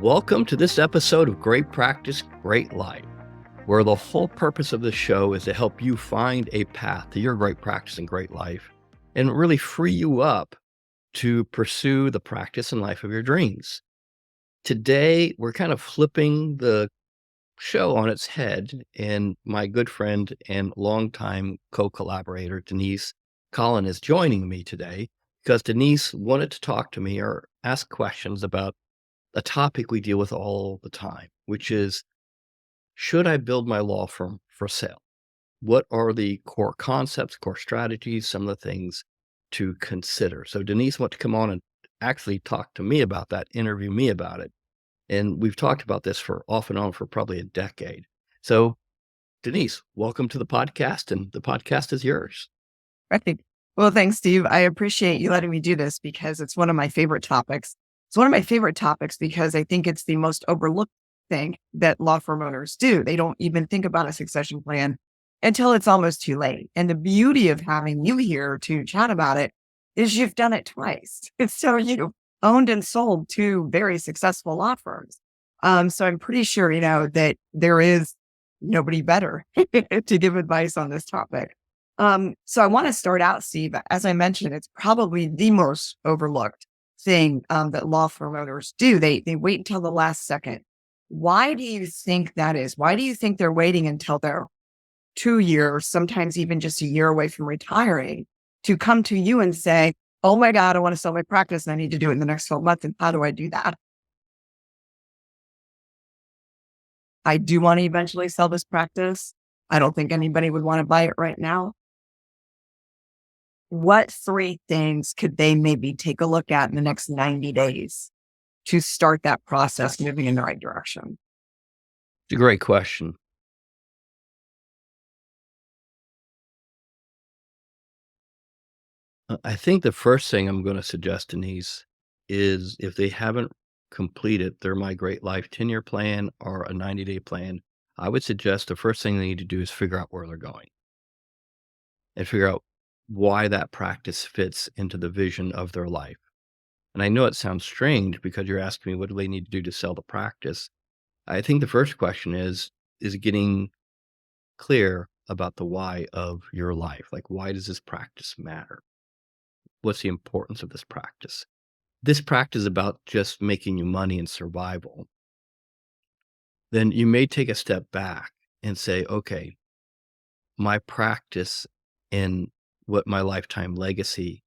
Welcome to this episode of Great Practice, Great Life, where the whole purpose of this show is to help you find a path to your great practice and great life and really free you up to pursue the practice and life of your dreams. Today, we're kind of flipping the show on its head, and my good friend and longtime co-collaborator, Denise Cullen, is joining me today because Denise wanted to talk to me or ask questions about a topic we deal with all the time, which is, should I build my law firm for sale? What are the core concepts, core strategies, some of the things to consider? So Denise wants to come on and actually talk to me about that, interview me about it. And we've talked about this for off and on for probably a decade. So Denise, welcome to the podcast, and the podcast is yours. Right. Well, thanks, Steve. I appreciate you letting me do this because it's one of my favorite topics. It's one of my favorite topics because I think it's the most overlooked thing that law firm owners do. They don't even think about a succession plan until it's almost too late. And the beauty of having you here to chat about it is you've done it twice. So you owned and sold two very successful law firms. So I'm pretty sure, that there is nobody better to give advice on this topic. So I want to start out, Steve, as I mentioned, it's probably the most overlooked thing that law firm owners do. They wait until the last second. Why do you think that is? Why do you think they're waiting until they're 2 years, sometimes even just a year away from retiring, to come to you and say, oh my God, I want to sell my practice and I need to do it in the next 12 months. And how do I do that? I do want to eventually sell this practice. I don't think anybody would want to buy it right now. What 3 things could they maybe take a look at in the next 90 days to start that process moving in the right direction? It's a great question. I think the first thing I'm going to suggest, Denise, is if they haven't completed their My Great Life 10-year plan or a 90-day plan, I would suggest the first thing they need to do is figure out where they're going and figure out why that practice fits into the vision of their life. And I know it sounds strange because you're asking me, what do they need to do to sell the practice? I think the first question is getting clear about the why of your life. Like, why does this practice matter? What's the importance of this practice? This practice is about just making you money and survival. Then you may take a step back and say, okay, my practice and what my lifetime legacy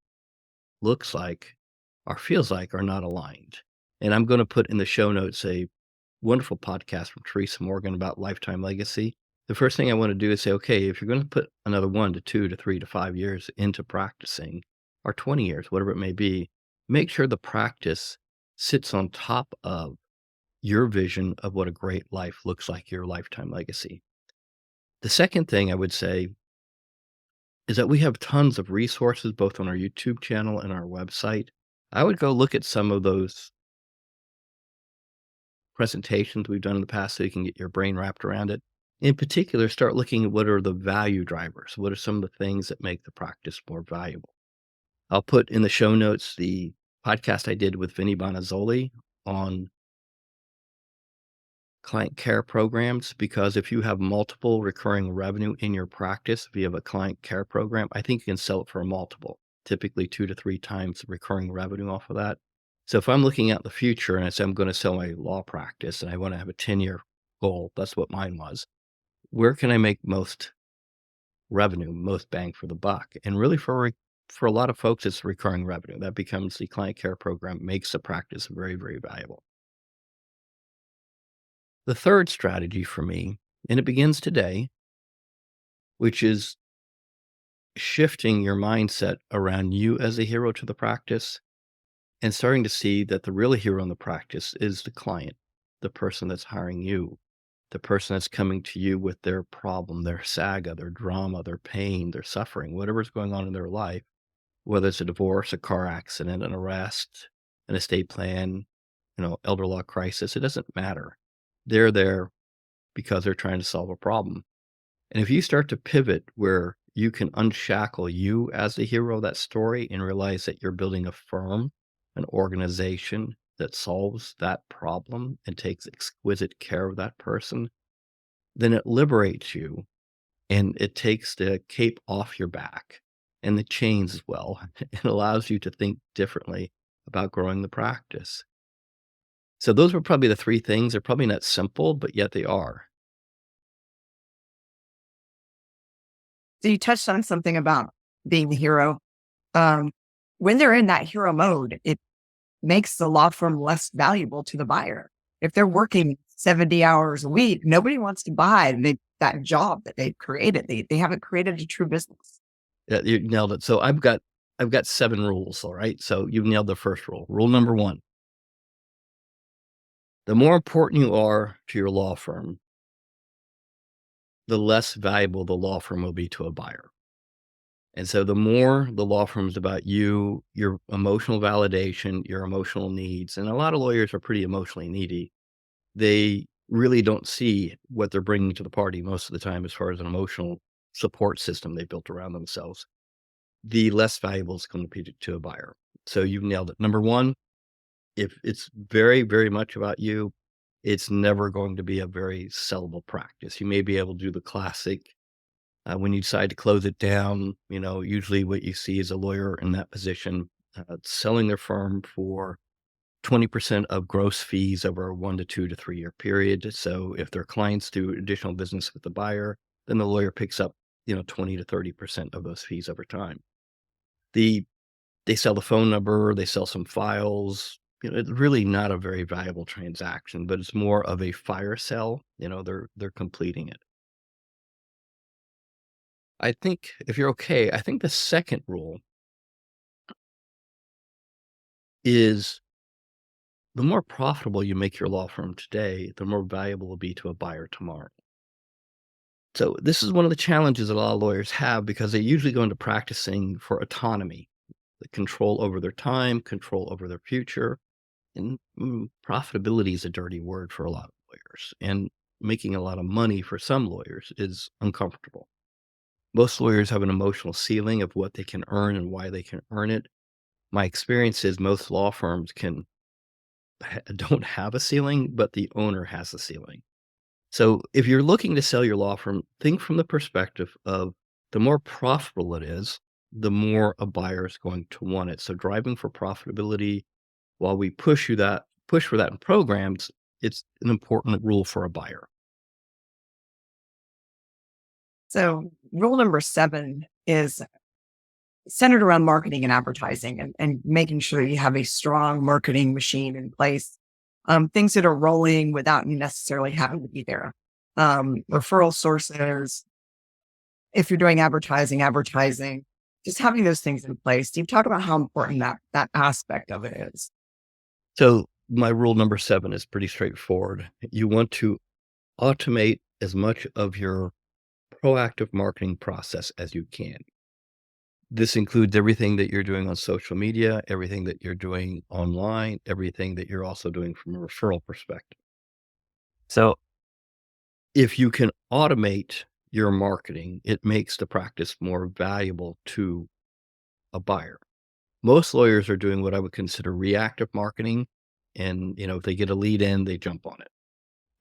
looks like or feels like are not aligned. And I'm going to put in the show notes a wonderful podcast from Teresa Morgan about lifetime legacy. The first thing I want to do is say, okay, if you're going to put another 1 to 2 to 3 to 5 years into practicing, or 20 years, whatever it may be, make sure the practice sits on top of your vision of what a great life looks like, your lifetime legacy. The second thing I would say is that we have tons of resources, both on our YouTube channel and our website. I would go look at some of those presentations we've done in the past so you can get your brain wrapped around it. In particular, start looking at what are the value drivers. What are some of the things that make the practice more valuable? I'll put in the show notes the podcast I did with Vinny Bonazzoli on client care programs, because if you have multiple recurring revenue in your practice via a client care program, I think you can sell it for a multiple, typically 2 to 3 times recurring revenue off of that. So if I'm looking at the future and I say I'm going to sell my law practice and I want to have a 10-year goal, that's what mine was. Where can I make most revenue, most bang for the buck? And really for a lot of folks, it's recurring revenue. That becomes the client care program, makes the practice very, very valuable. The third strategy for me, and it begins today, which is shifting your mindset around you as a hero to the practice and starting to see that the real hero in the practice is the client, the person that's hiring you, the person that's coming to you with their problem, their saga, their drama, their pain, their suffering, whatever's going on in their life, whether it's a divorce, a car accident, an arrest, an estate plan, elder law crisis, it doesn't matter. They're there because they're trying to solve a problem. And if you start to pivot where you can unshackle you as the hero of that story and realize that you're building a firm, an organization, that solves that problem and takes exquisite care of that person, then it liberates you and it takes the cape off your back and the chains as well. It allows you to think differently about growing the practice. So those were probably the three things. They're probably not simple, but yet they are. So you touched on something about being the hero. Um, when they're in that hero mode, it makes the law firm less valuable to the buyer. If they're working 70 hours a week, nobody wants to buy that job that they've created. They haven't created a true business. Yeah, you nailed it. So I've got 7 rules, all right? So you nailed the first rule. Rule number 1, the more important you are to your law firm, the less valuable the law firm will be to a buyer. And so the more the law firm is about you, your emotional validation, your emotional needs, and a lot of lawyers are pretty emotionally needy. They really don't see what they're bringing to the party most of the time as far as an emotional support system they built around themselves. The less valuable it's going to be to a buyer. So you've nailed it. Number 1, if it's very, very much about you, it's never going to be a very sellable practice. You may be able to do the classic when you decide to close it down. Usually what you see is a lawyer in that position selling their firm for 20% of gross fees over a 1 to 2 to 3 year period. So if their clients do additional business with the buyer, then the lawyer picks up 20 to 30% of those fees over time. The They sell the phone number, they sell some files. It's really not a very valuable transaction, but it's more of a fire sale. They're completing it. I think if you're okay, I think the second rule is the more profitable you make your law firm today, the more valuable it will be to a buyer tomorrow. So this is one of the challenges that a lot of lawyers have because they usually go into practicing for autonomy, the control over their time, control over their future. And profitability is a dirty word for a lot of lawyers. And making a lot of money for some lawyers is uncomfortable. Most lawyers have an emotional ceiling of what they can earn and why they can earn it. My experience is most law firms don't have a ceiling, but the owner has a ceiling. So if you're looking to sell your law firm, think from the perspective of the more profitable it is, the more a buyer is going to want it. So driving for profitability while we push for that in programs, it's an important rule for a buyer. So rule number 7 is centered around marketing and advertising and making sure you have a strong marketing machine in place. Things that are rolling without you necessarily having to be there. Referral sources, if you're doing advertising, just having those things in place. You've talked about how important that aspect of it is. So my rule number 7 is pretty straightforward. You want to automate as much of your proactive marketing process as you can. This includes everything that you're doing on social media, everything that you're doing online, everything that you're also doing from a referral perspective. So if you can automate your marketing, it makes the practice more valuable to a buyer. Most lawyers are doing what I would consider reactive marketing. And, if they get a lead in, they jump on it.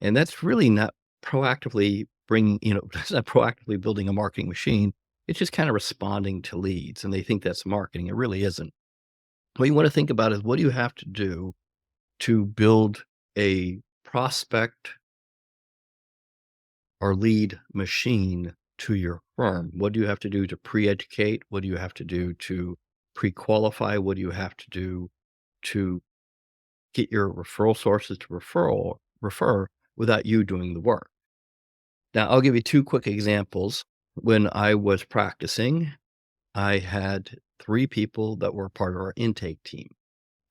And that's really not that's not proactively building a marketing machine. It's just kind of responding to leads. And they think that's marketing. It really isn't. What you want to think about is what do you have to do to build a prospect or lead machine to your firm? What do you have to do to pre-educate? What do you have to do to pre-qualify? What do you have to do to get your referral sources to refer without you doing the work? Now, I'll give you 2 quick examples. When I was practicing, I had 3 people that were part of our intake team.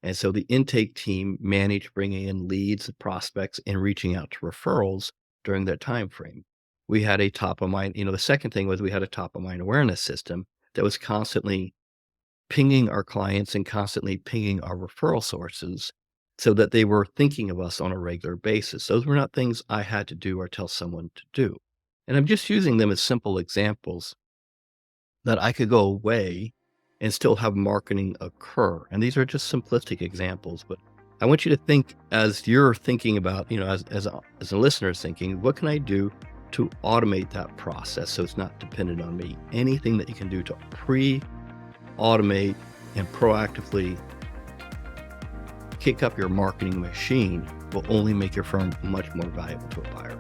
And so the intake team managed bringing in leads, prospects, and reaching out to referrals during that time frame. We had a top of mind, the second thing was we had a top of mind awareness system that was constantly pinging our clients and constantly pinging our referral sources so that they were thinking of us on a regular basis. Those were not things I had to do or tell someone to do. And I'm just using them as simple examples that I could go away and still have marketing occur. And these are just simplistic examples, but I want you to think as you're thinking about, as a listener is thinking, what can I do to automate that process so it's not dependent on me? Anything that you can do to automate and proactively kick up your marketing machine will only make your firm much more valuable to a buyer.